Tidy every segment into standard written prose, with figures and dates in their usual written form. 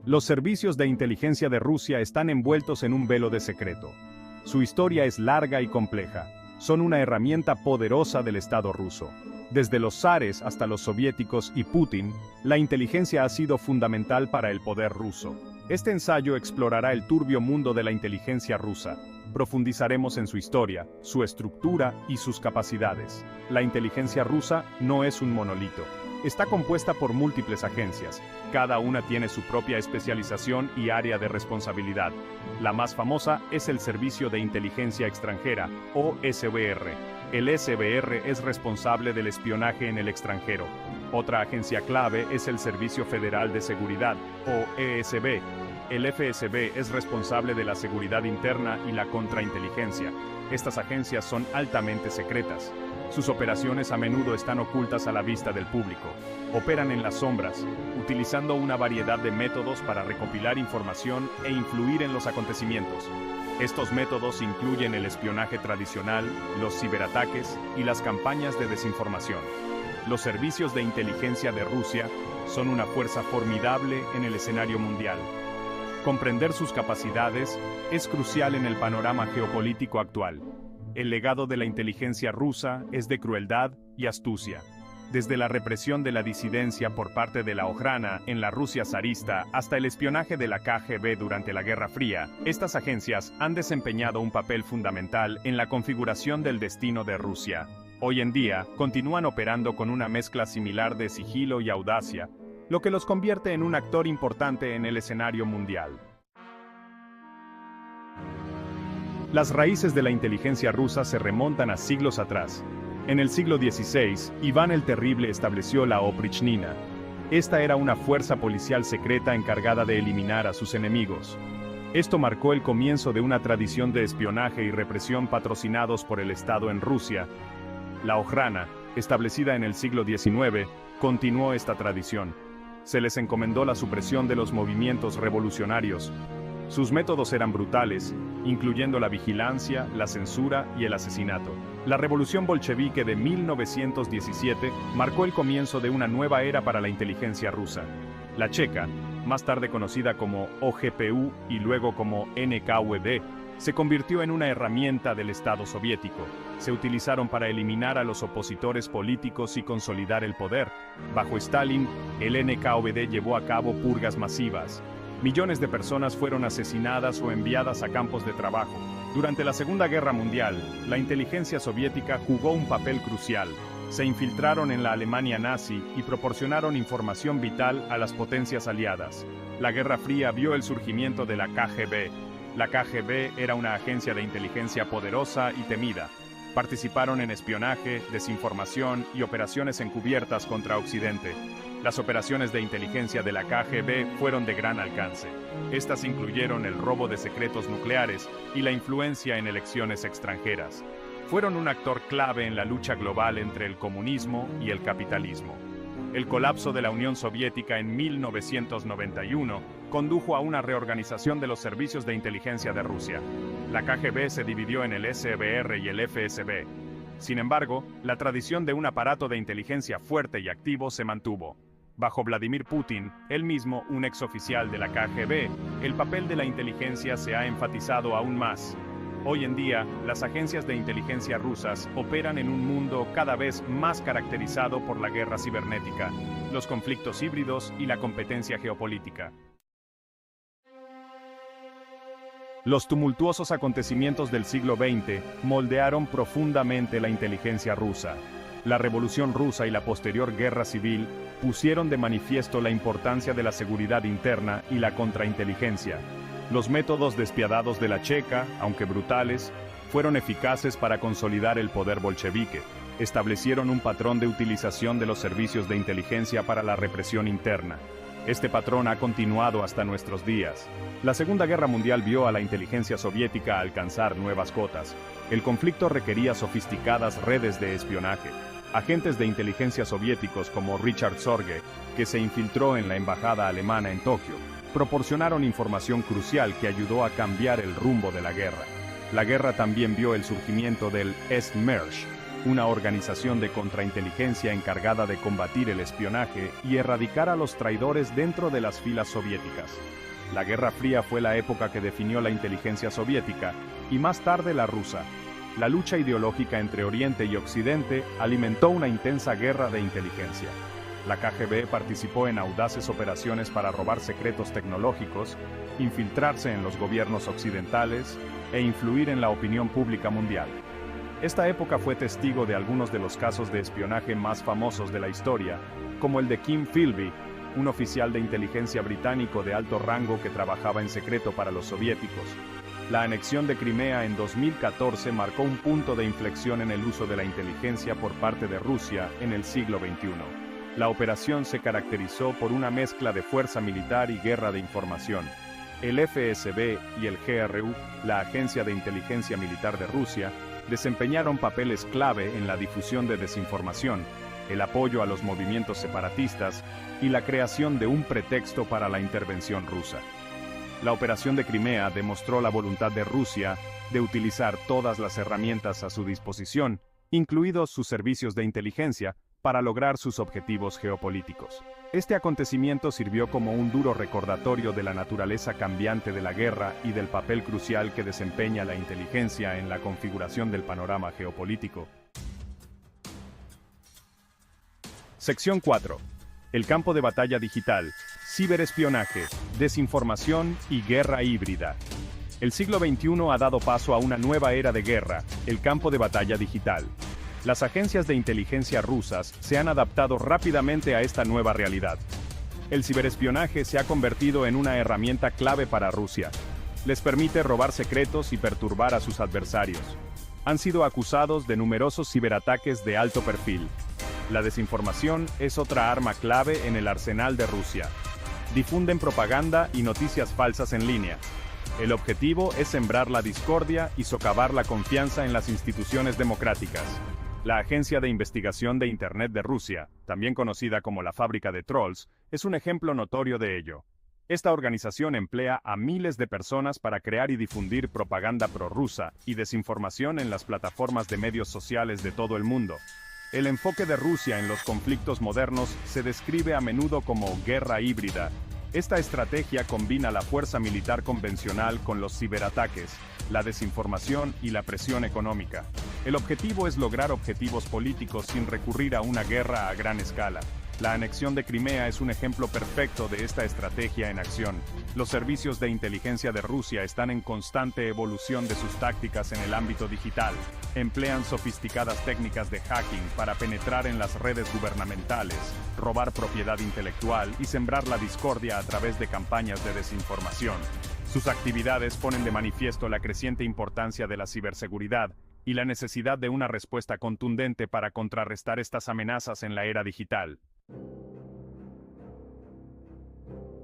Los servicios de inteligencia de Rusia están envueltos en un velo de secreto. Su historia es larga y compleja. Son una herramienta poderosa del Estado ruso. Desde los zares hasta los soviéticos y Putin, la inteligencia ha sido fundamental para el poder ruso. Este ensayo explorará el turbio mundo de la inteligencia rusa. Profundizaremos en su historia, su estructura y sus capacidades. La inteligencia rusa no es un monolito. Está compuesta por múltiples agencias. Cada una tiene su propia especialización y área de responsabilidad. La más famosa es el Servicio de Inteligencia Extranjera, o SBR. El SBR es responsable del espionaje en el extranjero. Otra agencia clave es el Servicio Federal de Seguridad, o ESB. El FSB es responsable de la seguridad interna y la contrainteligencia. Estas agencias son altamente secretas. Sus operaciones a menudo están ocultas a la vista del público. Operan en las sombras, utilizando una variedad de métodos para recopilar información e influir en los acontecimientos. Estos métodos incluyen el espionaje tradicional, los ciberataques y las campañas de desinformación. Los servicios de inteligencia de Rusia son una fuerza formidable en el escenario mundial. Comprender sus capacidades es crucial en el panorama geopolítico actual. El legado de la inteligencia rusa es de crueldad y astucia. Desde la represión de la disidencia por parte de la Ojrana en la Rusia zarista hasta el espionaje de la KGB durante la Guerra Fría, estas agencias han desempeñado un papel fundamental en la configuración del destino de Rusia. Hoy en día, continúan operando con una mezcla similar de sigilo y audacia, lo que los convierte en un actor importante en el escenario mundial. Las raíces de la inteligencia rusa se remontan a siglos atrás. En el siglo XVI, Iván el Terrible estableció la Oprichnina. Esta era una fuerza policial secreta encargada de eliminar a sus enemigos. Esto marcó el comienzo de una tradición de espionaje y represión patrocinados por el Estado en Rusia. La Ojrana, establecida en el siglo XIX, continuó esta tradición. Se les encomendó la supresión de los movimientos revolucionarios. Sus métodos eran brutales, incluyendo la vigilancia, la censura y el asesinato. La revolución bolchevique de 1917 marcó el comienzo de una nueva era para la inteligencia rusa. La Checa, más tarde conocida como OGPU y luego como NKVD, se convirtió en una herramienta del Estado soviético. Se utilizaron para eliminar a los opositores políticos y consolidar el poder. Bajo Stalin, el NKVD llevó a cabo purgas masivas. Millones de personas fueron asesinadas o enviadas a campos de trabajo. Durante la Segunda Guerra Mundial, la inteligencia soviética jugó un papel crucial. Se infiltraron en la Alemania nazi y proporcionaron información vital a las potencias aliadas. La Guerra Fría vio el surgimiento de la KGB. La KGB era una agencia de inteligencia poderosa y temida. Participaron en espionaje, desinformación y operaciones encubiertas contra Occidente. Las operaciones de inteligencia de la KGB fueron de gran alcance. Estas incluyeron el robo de secretos nucleares y la influencia en elecciones extranjeras. Fueron un actor clave en la lucha global entre el comunismo y el capitalismo. El colapso de la Unión Soviética en 1991 condujo a una reorganización de los servicios de inteligencia de Rusia. La KGB se dividió en el SBR y el FSB. Sin embargo, la tradición de un aparato de inteligencia fuerte y activo se mantuvo. Bajo Vladimir Putin, él mismo un exoficial de la KGB, el papel de la inteligencia se ha enfatizado aún más. Hoy en día, las agencias de inteligencia rusas operan en un mundo cada vez más caracterizado por la guerra cibernética, los conflictos híbridos y la competencia geopolítica. Los tumultuosos acontecimientos del siglo XX moldearon profundamente la inteligencia rusa. La Revolución Rusa y la posterior Guerra Civil pusieron de manifiesto la importancia de la seguridad interna y la contrainteligencia. Los métodos despiadados de la Checa, aunque brutales, fueron eficaces para consolidar el poder bolchevique. Establecieron un patrón de utilización de los servicios de inteligencia para la represión interna. Este patrón ha continuado hasta nuestros días. La Segunda Guerra Mundial vio a la inteligencia soviética alcanzar nuevas cotas. El conflicto requería sofisticadas redes de espionaje. Agentes de inteligencia soviéticos como Richard Sorge, que se infiltró en la embajada alemana en Tokio, proporcionaron información crucial que ayudó a cambiar el rumbo de la guerra. La guerra también vio el surgimiento del Smersh, una organización de contrainteligencia encargada de combatir el espionaje y erradicar a los traidores dentro de las filas soviéticas. La Guerra Fría fue la época que definió la inteligencia soviética, y más tarde la rusa. La lucha ideológica entre Oriente y Occidente alimentó una intensa guerra de inteligencia. La KGB participó en audaces operaciones para robar secretos tecnológicos, infiltrarse en los gobiernos occidentales e influir en la opinión pública mundial. Esta época fue testigo de algunos de los casos de espionaje más famosos de la historia, como el de Kim Philby, un oficial de inteligencia británico de alto rango que trabajaba en secreto para los soviéticos. La anexión de Crimea en 2014 marcó un punto de inflexión en el uso de la inteligencia por parte de Rusia en el siglo XXI. La operación se caracterizó por una mezcla de fuerza militar y guerra de información. El FSB y el GRU, la Agencia de Inteligencia Militar de Rusia, desempeñaron papeles clave en la difusión de desinformación, el apoyo a los movimientos separatistas y la creación de un pretexto para la intervención rusa. La operación de Crimea demostró la voluntad de Rusia de utilizar todas las herramientas a su disposición, incluidos sus servicios de inteligencia, para lograr sus objetivos geopolíticos. Este acontecimiento sirvió como un duro recordatorio de la naturaleza cambiante de la guerra y del papel crucial que desempeña la inteligencia en la configuración del panorama geopolítico. Sección 4. El campo de batalla digital, ciberespionaje, desinformación y guerra híbrida. El siglo XXI ha dado paso a una nueva era de guerra, el campo de batalla digital. Las agencias de inteligencia rusas se han adaptado rápidamente a esta nueva realidad. El ciberespionaje se ha convertido en una herramienta clave para Rusia. Les permite robar secretos y perturbar a sus adversarios. Han sido acusados de numerosos ciberataques de alto perfil. La desinformación es otra arma clave en el arsenal de Rusia. Difunden propaganda y noticias falsas en línea. El objetivo es sembrar la discordia y socavar la confianza en las instituciones democráticas. La Agencia de Investigación de Internet de Rusia, también conocida como la Fábrica de Trolls, es un ejemplo notorio de ello. Esta organización emplea a miles de personas para crear y difundir propaganda prorrusa y desinformación en las plataformas de medios sociales de todo el mundo. El enfoque de Rusia en los conflictos modernos se describe a menudo como guerra híbrida. Esta estrategia combina la fuerza militar convencional con los ciberataques, la desinformación y la presión económica. El objetivo es lograr objetivos políticos sin recurrir a una guerra a gran escala. La anexión de Crimea es un ejemplo perfecto de esta estrategia en acción. Los servicios de inteligencia de Rusia están en constante evolución de sus tácticas en el ámbito digital. Emplean sofisticadas técnicas de hacking para penetrar en las redes gubernamentales, robar propiedad intelectual y sembrar la discordia a través de campañas de desinformación. Sus actividades ponen de manifiesto la creciente importancia de la ciberseguridad y la necesidad de una respuesta contundente para contrarrestar estas amenazas en la era digital.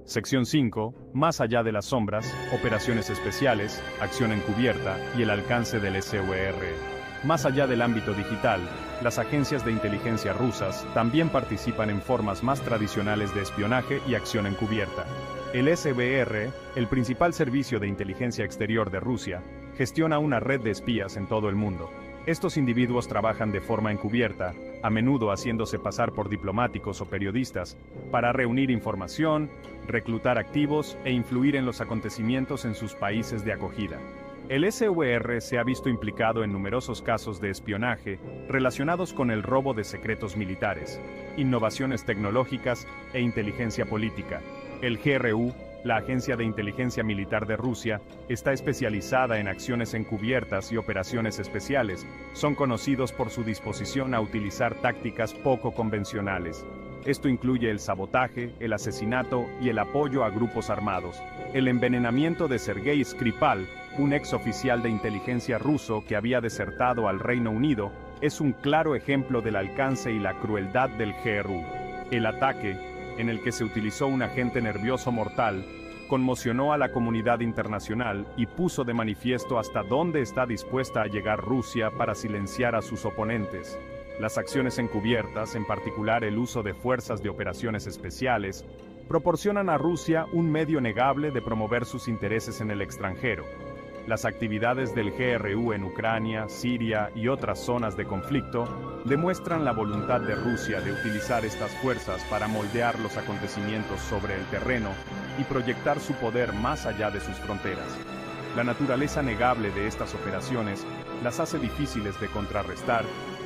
Sección 5. Más allá de las sombras, operaciones especiales, acción encubierta y el alcance del SVR. Más allá del ámbito digital, las agencias de inteligencia rusas también participan en formas más tradicionales de espionaje y acción encubierta. El SVR, el principal servicio de inteligencia exterior de Rusia, gestiona una red de espías en todo el mundo. Estos individuos trabajan de forma encubierta, a menudo haciéndose pasar por diplomáticos o periodistas, para reunir información, reclutar activos e influir en los acontecimientos en sus países de acogida. El SVR se ha visto implicado en numerosos casos de espionaje relacionados con el robo de secretos militares, innovaciones tecnológicas e inteligencia política. El GRU, la Agencia de Inteligencia Militar de Rusia, está especializada en acciones encubiertas y operaciones especiales. Son conocidos por su disposición a utilizar tácticas poco convencionales. Esto incluye el sabotaje, el asesinato y el apoyo a grupos armados. El envenenamiento de Sergei Skripal, un exoficial de inteligencia ruso que había desertado al Reino Unido, es un claro ejemplo del alcance y la crueldad del GRU. El ataque, en el que se utilizó un agente nervioso mortal, conmocionó a la comunidad internacional y puso de manifiesto hasta dónde está dispuesta a llegar Rusia para silenciar a sus oponentes. Las acciones encubiertas, en particular el uso de fuerzas de operaciones especiales, proporcionan a Rusia un medio negable de promover sus intereses en el extranjero. Las actividades del GRU en Ucrania, Siria y otras zonas de conflicto demuestran la voluntad de Rusia de utilizar estas fuerzas para moldear los acontecimientos sobre el terreno y proyectar su poder más allá de sus fronteras. La naturaleza negable de estas operaciones las hace difíciles de contrarrestar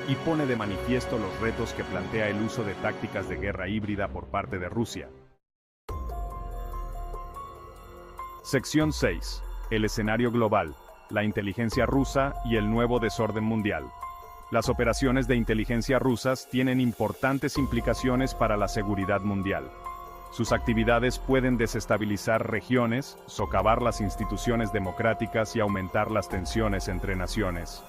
y pone de manifiesto los retos que plantea el uso de tácticas de guerra híbrida por parte de Rusia. Sección 6. El escenario global, la inteligencia rusa y el nuevo desorden mundial. Las operaciones de inteligencia rusas tienen importantes implicaciones para la seguridad mundial. Sus actividades pueden desestabilizar regiones, socavar las instituciones democráticas y aumentar las tensiones entre naciones.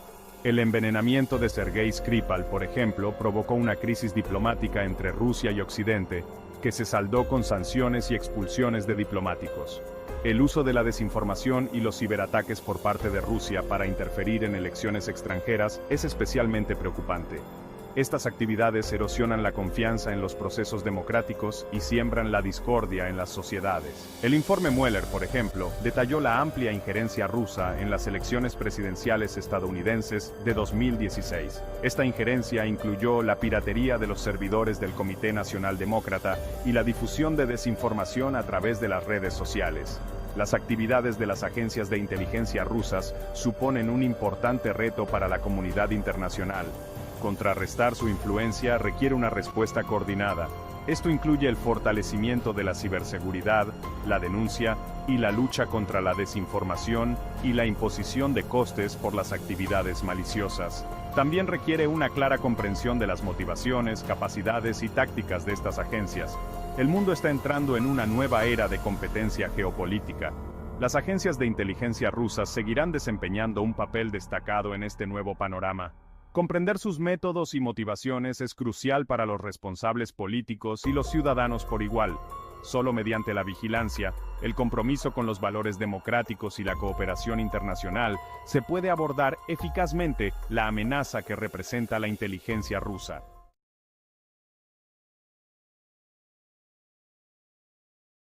El envenenamiento de Sergei Skripal, por ejemplo, provocó una crisis diplomática entre Rusia y Occidente, que se saldó con sanciones y expulsiones de diplomáticos. El uso de la desinformación y los ciberataques por parte de Rusia para interferir en elecciones extranjeras es especialmente preocupante. Estas actividades erosionan la confianza en los procesos democráticos y siembran la discordia en las sociedades. El informe Mueller, por ejemplo, detalló la amplia injerencia rusa en las elecciones presidenciales estadounidenses de 2016. Esta injerencia incluyó la piratería de los servidores del Comité Nacional Demócrata y la difusión de desinformación a través de las redes sociales. Las actividades de las agencias de inteligencia rusas suponen un importante reto para la comunidad internacional. Contrarrestar su influencia requiere una respuesta coordinada. Esto incluye el fortalecimiento de la ciberseguridad, la denuncia y la lucha contra la desinformación y la imposición de costes por las actividades maliciosas. También requiere una clara comprensión de las motivaciones, capacidades y tácticas de estas agencias. El mundo está entrando en una nueva era de competencia geopolítica. Las agencias de inteligencia rusas seguirán desempeñando un papel destacado en este nuevo panorama. Comprender sus métodos y motivaciones es crucial para los responsables políticos y los ciudadanos por igual. Solo mediante la vigilancia, el compromiso con los valores democráticos y la cooperación internacional se puede abordar eficazmente la amenaza que representa la inteligencia rusa.